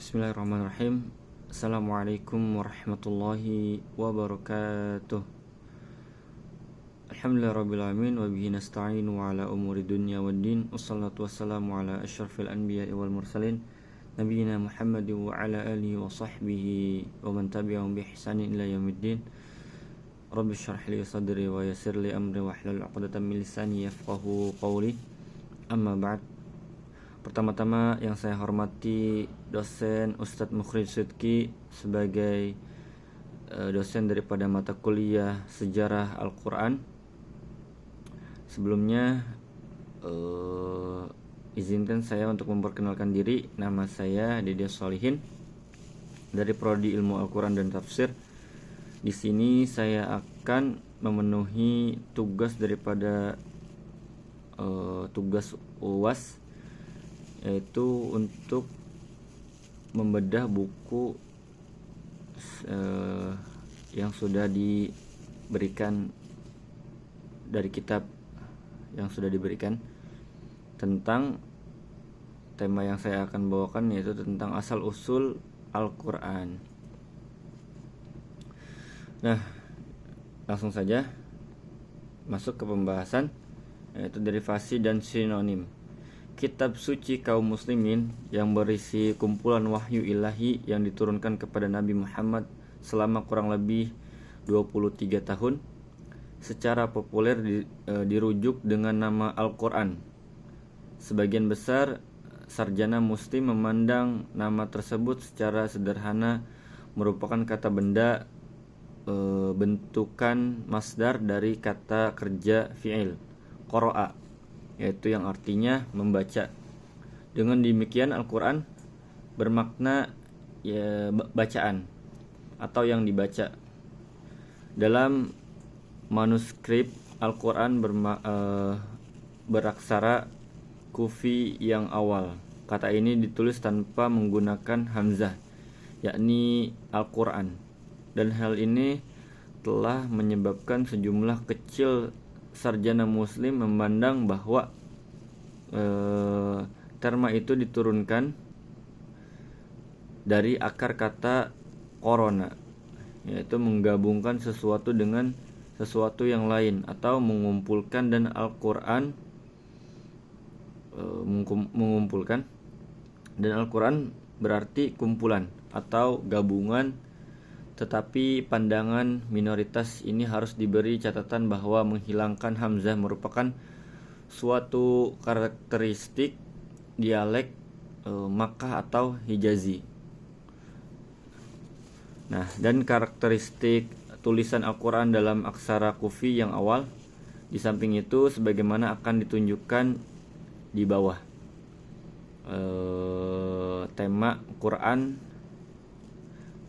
Bismillahirrahmanirrahim. Assalamualaikum warahmatullahi wabarakatuh. Alhamdulillahirrabbilalamin. Wabihi nasta'inu ala umuri dunya waddin. Wassalatu wassalamu ala asyrafil anbiya wal mursalin, Nabiyyina Muhammadin wa ala alihi wa sahbihi wa man tabi'ahum bi ihsanin ila yaumiddin. Rabbi syrah li sadri wa yassir li amri wa hlul 'uqdatam min lisani yafqahu qawli. Amma ba'd. Pertama-tama yang saya hormati dosen Ustadz Mukhrid Sidki sebagai dosen daripada mata kuliah Sejarah Al-Quran. Sebelumnya izinkan saya untuk memperkenalkan diri. Nama saya Dede Solihin dari Prodi Ilmu Al-Quran dan Tafsir. Di sini saya akan memenuhi tugas daripada tugas UAS, yaitu untuk membedah buku yang sudah diberikan dari kitab yang sudah diberikan tentang tema yang saya akan bawakan, yaitu tentang asal-usul Al-Quran. Nah, langsung saja masuk ke pembahasan, yaitu derivasi dan sinonim. Kitab suci kaum muslimin yang berisi kumpulan wahyu ilahi yang diturunkan kepada Nabi Muhammad selama kurang lebih 23 tahun secara populer dirujuk dengan nama Al-Quran. Sebagian besar sarjana muslim memandang nama tersebut secara sederhana merupakan kata benda bentukan masdar dari kata kerja fi'il qara'a, yaitu yang artinya membaca. Dengan demikian Al-Quran bermakna bacaan atau yang dibaca. Dalam manuskrip Al-Quran beraksara kufi yang awal. Kata ini ditulis tanpa menggunakan hamzah, yakni Al-Quran. Dan hal ini telah menyebabkan sejumlah kecil sarjana muslim memandang bahwa terma itu diturunkan dari akar kata korona, yaitu menggabungkan sesuatu dengan sesuatu yang lain atau mengumpulkan, dan Al-Quran mengumpulkan, dan Al-Quran berarti kumpulan atau gabungan. Tetapi pandangan minoritas ini harus diberi catatan bahwa menghilangkan hamzah merupakan suatu karakteristik dialek Makkah atau Hijazi. Nah, dan karakteristik tulisan Al-Quran dalam aksara kufi yang awal. Di samping itu, sebagaimana akan ditunjukkan di bawah, tema Quran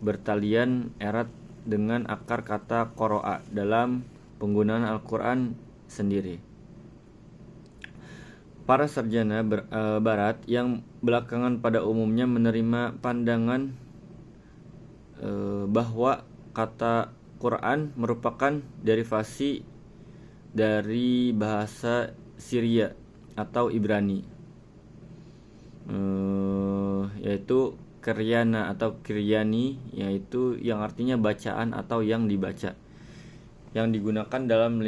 bertalian erat dengan akar kata qara'a dalam penggunaan Al-Quran sendiri. Para sarjana barat yang belakangan pada umumnya menerima pandangan bahwa kata Quran merupakan derivasi dari bahasa Syria atau Ibrani, yaitu Kiryana atau Kiryani, yaitu yang artinya bacaan atau yang dibaca, yang digunakan dalam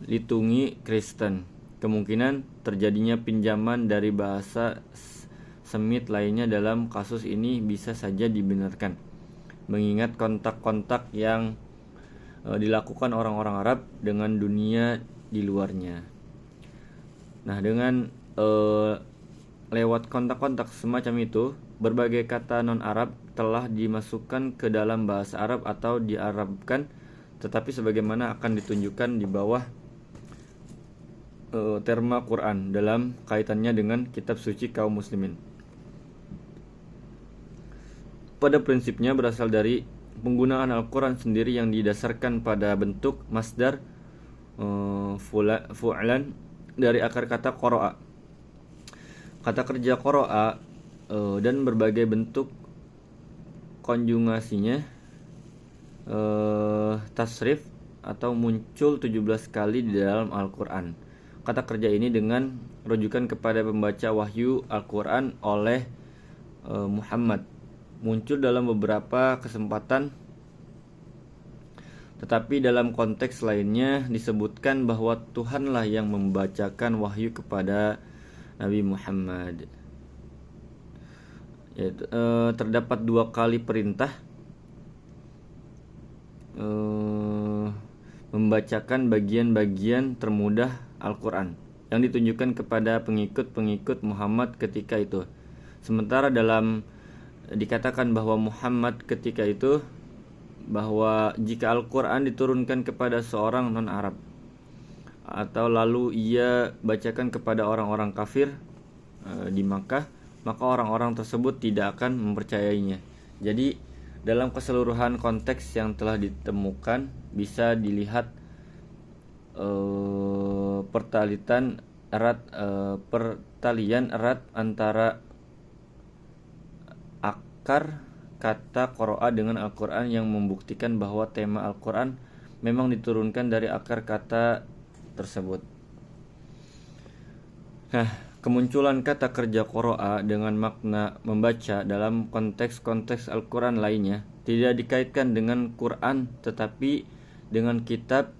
liturgi Kristen. Kemungkinan terjadinya pinjaman dari bahasa Semit lainnya dalam kasus ini bisa saja dibenarkan, mengingat kontak-kontak yang dilakukan orang-orang Arab dengan dunia di luarnya. Nah, dengan lewat kontak-kontak semacam itu, berbagai kata non-Arab telah dimasukkan ke dalam bahasa Arab atau diarabkan, tetapi sebagaimana akan ditunjukkan di bawah terma Quran dalam kaitannya dengan kitab suci kaum muslimin. Pada prinsipnya berasal dari penggunaan Al-Quran sendiri yang didasarkan pada bentuk masdar fu'lan dari akar kata qara'a. Kata kerja qara'a dan berbagai bentuk konjugasinya tasrif atau muncul 17 kali di dalam Al-Quran. Kata kerja ini dengan rujukan kepada pembaca wahyu Al-Quran oleh Muhammad muncul dalam beberapa kesempatan, tetapi dalam konteks lainnya disebutkan bahwa Tuhanlah yang membacakan wahyu kepada Nabi Muhammad. Yaitu, terdapat 2 kali perintah membacakan bagian-bagian termudah Al-Quran yang ditunjukkan kepada pengikut-pengikut Muhammad ketika itu. Sementara dikatakan bahwa Muhammad ketika itu, bahwa jika Al-Quran diturunkan kepada seorang non-Arab atau lalu ia bacakan kepada orang-orang kafir di Makkah, maka orang-orang tersebut tidak akan mempercayainya. Jadi dalam keseluruhan konteks yang telah ditemukan bisa dilihat pertalian erat antara akar kata qira'a dengan Al-Quran yang membuktikan bahwa tema Al-Quran memang diturunkan dari akar kata tersebut. Nah, kemunculan kata kerja qira'a dengan makna membaca dalam konteks-konteks Al-Quran lainnya tidak dikaitkan dengan Quran, tetapi dengan kitab.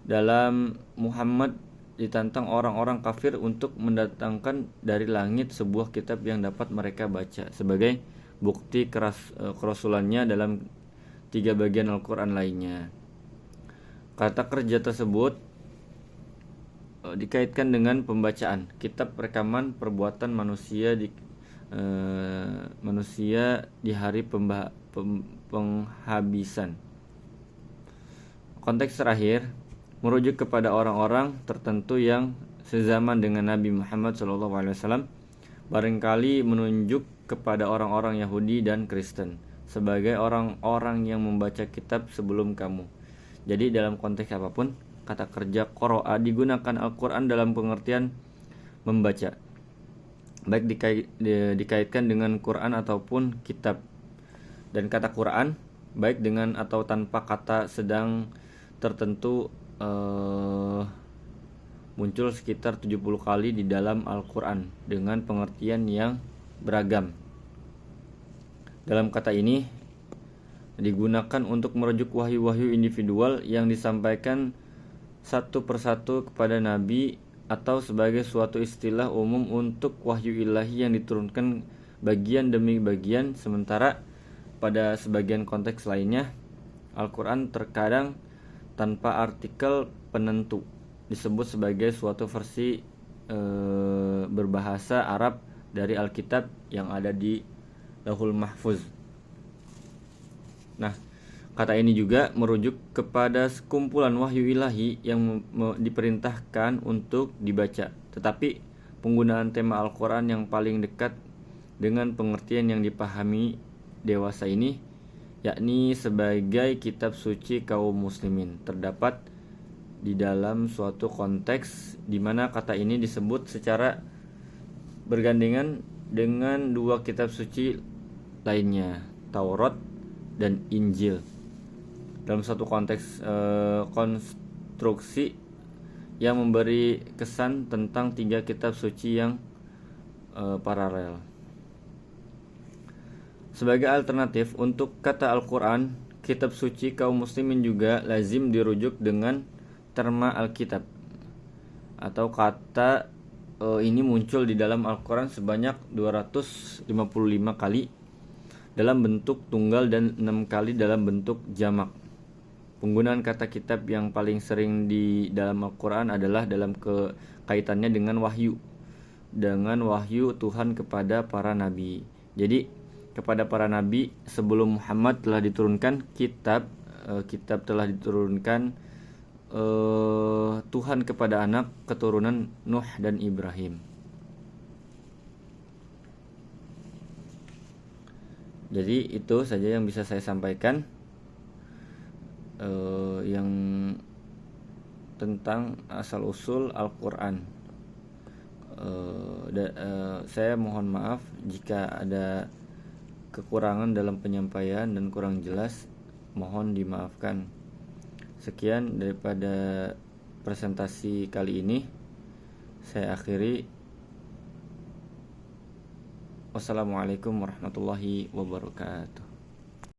Dalam Muhammad ditantang orang-orang kafir untuk mendatangkan dari langit sebuah kitab yang dapat mereka baca sebagai bukti kerasulannya dalam 3 bagian Al-Quran lainnya. Kata kerja tersebut dikaitkan dengan pembacaan kitab rekaman perbuatan manusia di hari penghabisan. Konteks terakhir merujuk kepada orang-orang tertentu yang sezaman dengan Nabi Muhammad SAW, barangkali menunjuk kepada orang-orang Yahudi dan Kristen sebagai orang-orang yang membaca kitab sebelum kamu. Jadi dalam konteks apapun, kata kerja qira'a digunakan Al-Quran dalam pengertian membaca, baik dikaitkan dengan Quran ataupun kitab. Dan kata Quran baik dengan atau tanpa kata sedang tertentu muncul sekitar 70 kali di dalam Al-Quran dengan pengertian yang beragam. Dalam kata ini digunakan untuk merujuk wahyu-wahyu individual yang disampaikan satu persatu kepada Nabi, atau sebagai suatu istilah umum untuk wahyu ilahi yang diturunkan bagian demi bagian. Sementara pada sebagian konteks lainnya Al-Quran terkadang tanpa artikel penentu disebut sebagai suatu versi berbahasa Arab dari Alkitab yang ada di Lauhul Mahfuz. Nah, kata ini juga merujuk kepada sekumpulan wahyu ilahi yang diperintahkan untuk dibaca. Tetapi penggunaan tema Al-Quran yang paling dekat dengan pengertian yang dipahami dewasa ini, yakni sebagai kitab suci kaum muslimin, terdapat di dalam suatu konteks di mana kata ini disebut secara bergandengan dengan 2 kitab suci lainnya, Taurat dan Injil, dalam satu konteks konstruksi yang memberi kesan tentang 3 kitab suci yang paralel. Sebagai alternatif untuk kata Al-Quran, kitab suci kaum muslimin juga lazim dirujuk dengan terma Alkitab, atau kata ini muncul di dalam Al-Quran sebanyak 255 kali dalam bentuk tunggal dan 6 kali dalam bentuk jamak. Penggunaan kata kitab yang paling sering di dalam Al-Quran adalah dalam kaitannya dengan wahyu Tuhan kepada para nabi. Jadi kepada para nabi sebelum Muhammad telah diturunkan kitab telah diturunkan Tuhan kepada anak keturunan Nuh dan Ibrahim. Jadi itu saja yang bisa saya sampaikan yang tentang asal usul Al-Quran. Saya mohon maaf jika ada kekurangan dalam penyampaian dan kurang jelas, mohon dimaafkan. Sekian daripada presentasi kali ini, saya akhiri. Wassalamualaikum warahmatullahi wabarakatuh.